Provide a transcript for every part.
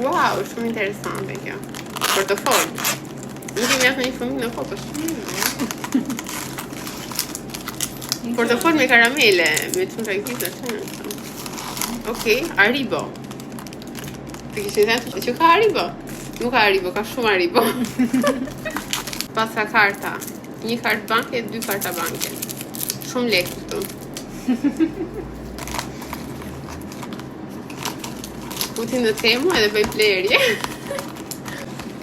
Wow, shumë interesante kjo. Portofol. Nuk kemi asë një fëmijë në kokë, shumë. Portofol me karamele, me shumë traktisë, shumë. Okej, Haribo. Të kishë thënë që ka Haribo? Nuk ka Haribo, ka shumë Haribo. Pasa karta. Një kartë banke, 2 karta banke. Shumë lekë këtu. Putin në temu edhe bëj plerje.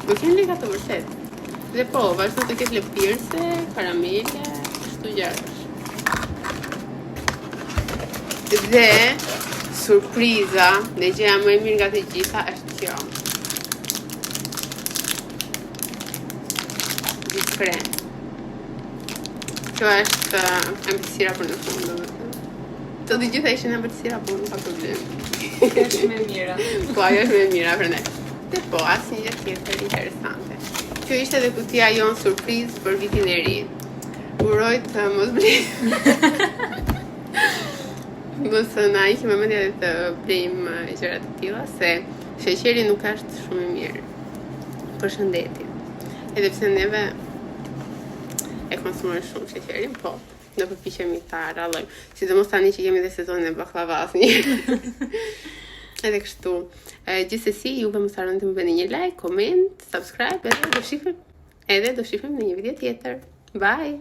Nuk jenë leka të vërtet. Dhe po, vazhdo të ketë lëpirëse, karamele, kështu gjarash. Dhe surpriza dhe gjëja më e mirë nga të gjitha është kjo. Diskret. Kjo është ëmbëlsira për në fund, domethënë. Të gjitha ishin ëmbëlsira, por nuk ka problem. Kjo është më e mira. Po, ajo është më e mira prandaj. Dhe po, asnjë gjë tjetër interesante. Kjo ishte edhe kutia jonë surprizë për vitin e ri. Uroj të mos blej. Mos na ikim me mendja dhe të blejmë gjëra të tilla, se sheqeri nuk është shumë i mirë për shëndetin. Edhe pse neve e konsumojmë shumë sheqerin, po ne përpiqemi ta rallojmë. Sidomos tani që jemi dhe sezonin e baklavas një. Edhe kështu. Gjithsesi, juve mos harroni të më bëni një like, koment, subscribe, edhe do shihemi në një video tjetër. Bye!